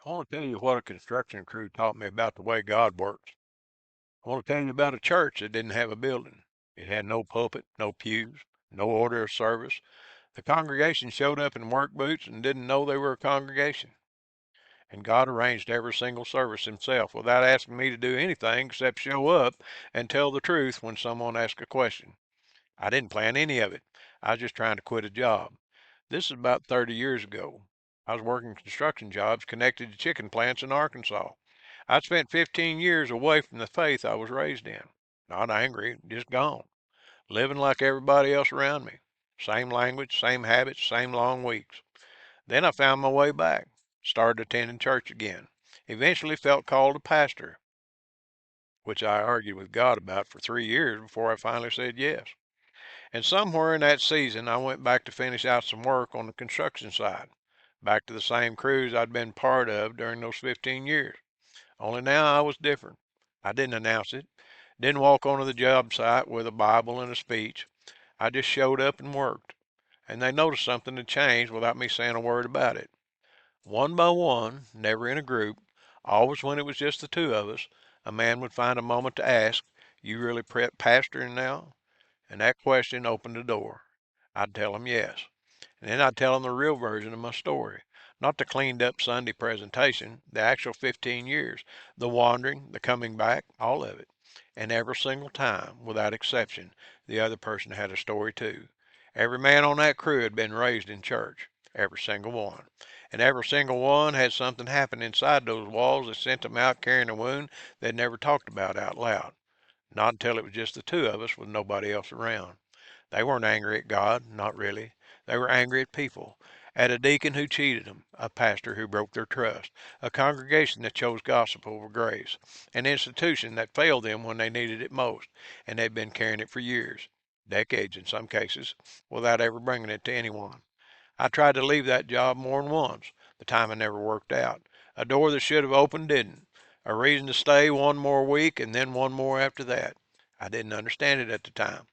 I want to tell you what a construction crew taught me about the way God works. I want to tell you about a church that didn't have a building. It had no pulpit, no pews, no order of service. The congregation showed up in work boots and didn't know they were a congregation. And God arranged every single service himself without asking me to do anything except show up and tell the truth when someone asked a question. I didn't plan any of it. I was just trying to quit a job. This is about 30 years ago. I was working construction jobs connected to chicken plants in Arkansas. I'd spent 15 years away from the faith I was raised in. Not angry, just gone. Living like everybody else around me. Same language, same habits, same long weeks. Then I found my way back. Started attending church again. Eventually felt called to pastor, which I argued with God about for 3 years before I finally said yes. And somewhere in that season, I went back to finish out some work on the construction side, back to the same crews I'd been part of during those 15 years. Only now I was different. I didn't announce it, didn't walk onto the job site with a Bible and a speech. I just showed up and worked. And they noticed something had changed without me saying a word about it. One by one, never in a group, always when it was just the two of us, a man would find a moment to ask, "You really pastoring now?" And that question opened the door. I'd tell him yes. And then I'd tell him the real version of my story. Not the cleaned up Sunday presentation, the actual 15 years, the wandering, the coming back, all of it. And every single time, without exception, the other person had a story too. Every man on that crew had been raised in church. Every single one. And every single one had something happen inside those walls that sent them out carrying a wound they'd never talked about out loud. Not until it was just the two of us with nobody else around. They weren't angry at God, not really. They were angry at people, at a deacon who cheated them, a pastor who broke their trust, a congregation that chose gossip over grace, an institution that failed them when they needed it most, and they'd been carrying it for years, decades in some cases, without ever bringing it to anyone. I tried to leave that job more than once. The timing never worked out. A door that should have opened didn't. A reason to stay one more week and then one more after that. I didn't understand it at the time.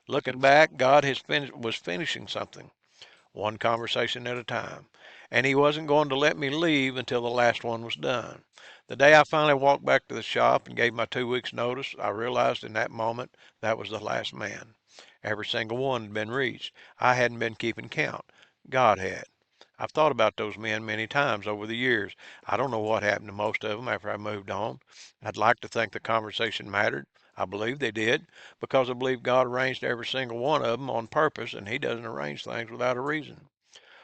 Looking back, God was finishing something, one conversation at a time. And he wasn't going to let me leave until the last one was done. The day I finally walked back to the shop and gave my 2 weeks' notice, I realized in that moment that was the last man. Every single one had been reached. I hadn't been keeping count. God had. I've thought about those men many times over the years. I don't know what happened to most of them after I moved on. I'd like to think the conversation mattered. I believe they did, because I believe God arranged every single one of them on purpose, and he doesn't arrange things without a reason.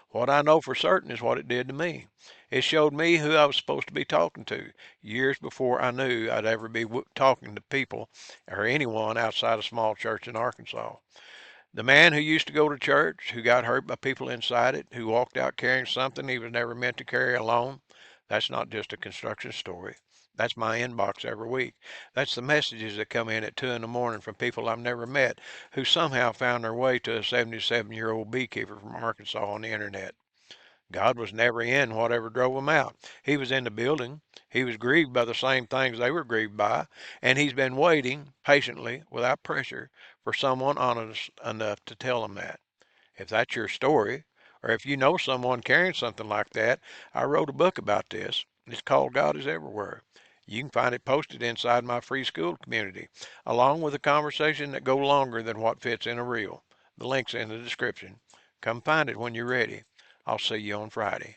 What I know for certain is what it did to me. It showed me who I was supposed to be talking to, years before I knew I'd ever be talking to people or anyone outside a small church in Arkansas. The man who used to go to church, who got hurt by people inside it, who walked out carrying something he was never meant to carry alone, that's not just a construction story. That's my inbox every week. That's the messages that come in at 2 in the morning from people I've never met who somehow found their way to a 77-year-old beekeeper from Arkansas on the internet. God was never in whatever drove him out. He was in the building. He was grieved by the same things they were grieved by, and he's been waiting patiently, without pressure, for someone honest enough to tell him that. If that's your story, or if you know someone carrying something like that, I wrote a book about this. It's called God is Everywhere. You can find it posted inside my free Skool community, along with a conversation that go longer than what fits in a reel. The link's in the description. Come find it when you're ready. I'll see you on Friday.